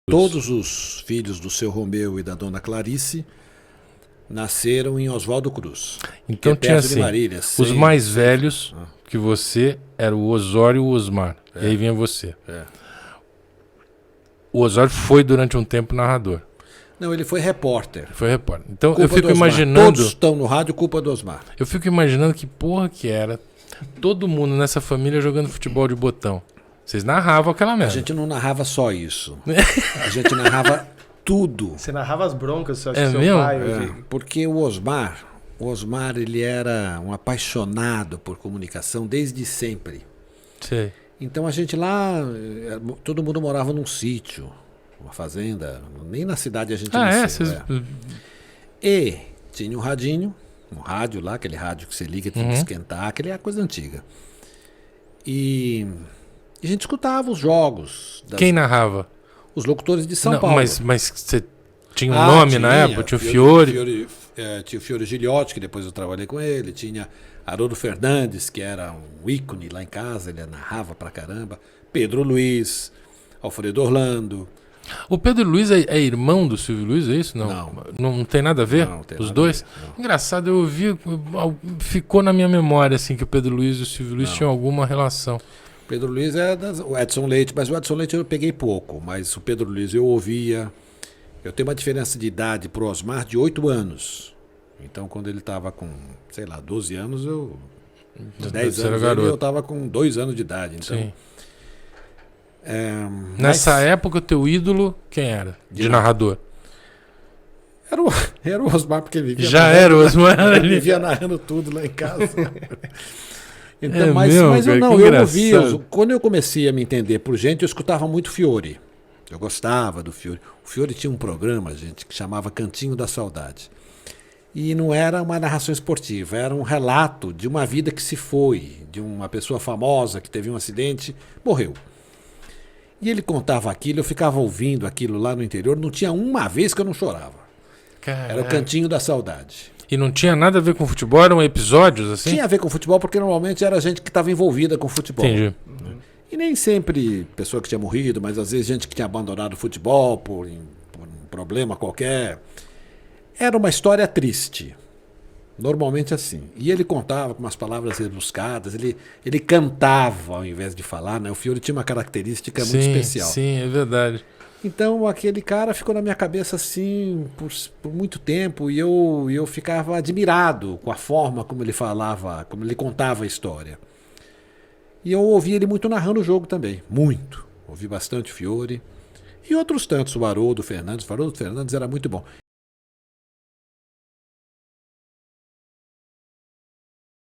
Todos os filhos do seu Romeu e da dona Clarice nasceram em Oswaldo Cruz. Então tinha assim, Marília, os mais velhos que você era o Osório e o Osmar. E aí vinha você. O Osório foi durante um tempo narrador. Não, ele foi repórter. Foi repórter. Então Culpa eu fico do Osmar. imaginando... Todos estão no rádio, culpa do Osmar. Eu fico imaginando que porra que era todo mundo nessa família jogando futebol de botão. Vocês narravam aquela merda. A gente não narrava só isso. A gente narrava tudo. Você narrava as broncas, acho É que seu mesmo? pai. Porque o Osmar, ele era um apaixonado por comunicação desde sempre. Sei. Então a gente lá, todo mundo morava num sítio, uma fazenda, nem na cidade a gente nasceu. E tinha um radinho, um rádio lá, aquele rádio que você liga, tem que esquentar, aquele é a coisa antiga. E a gente escutava os jogos. Quem narrava? Os locutores de São Paulo. Mas você tinha um nome na época? Tinha o Fiore? Tinha o Fiore Giliotti, que depois eu trabalhei com ele. Tinha Haroldo Fernandes, que era um ícone lá em casa, ele narrava pra caramba. Pedro Luiz, Alfredo Orlando. O Pedro Luiz é irmão do Silvio Luiz, é isso? Não tem nada a ver? Não tem os nada dois? a ver, não. Engraçado, eu ouvi, ficou na minha memória assim que o Pedro Luiz e o Silvio Luiz tinham alguma relação. Pedro Luiz é o Edson Leite, mas o Edson Leite eu peguei pouco, mas o Pedro Luiz eu ouvia. Eu tenho uma diferença de idade pro Osmar de 8 anos. Então quando ele estava com, sei lá, 12 anos, 10 anos eu estava com 2 anos de idade. Então, sim. Nessa época o teu ídolo, quem era? De narrador? Era o Osmar, porque ele vivia já era o Osmar. Ele vivia narrando tudo lá em casa. Então, mas eu ouvi. Quando eu comecei a me entender por gente, eu escutava muito Fiore. Eu gostava do Fiore. O Fiore tinha um programa, gente, que chamava Cantinho da Saudade. E não era uma narração esportiva, era um relato de uma vida que se foi, de uma pessoa famosa que teve um acidente, morreu. E ele contava aquilo, eu ficava ouvindo aquilo lá no interior, não tinha uma vez que eu não chorava. Caraca. Era o Cantinho da Saudade. E não tinha nada a ver com futebol? Eram episódios assim? Tinha a ver com futebol, porque normalmente era gente que estava envolvida com futebol. Entendi. E nem sempre pessoa que tinha morrido, mas às vezes gente que tinha abandonado o futebol por um problema qualquer. Era uma história triste. Normalmente assim. E ele contava com umas palavras rebuscadas, ele cantava ao invés de falar, né? O Fiore tinha uma característica muito especial. Sim, é verdade. Então aquele cara ficou na minha cabeça assim por muito tempo e eu ficava admirado com a forma como ele falava, como ele contava a história. E eu ouvi ele muito narrando o jogo também, muito. Ouvi bastante o Fiore e outros tantos, o Haroldo Fernandes. O Haroldo Fernandes era muito bom.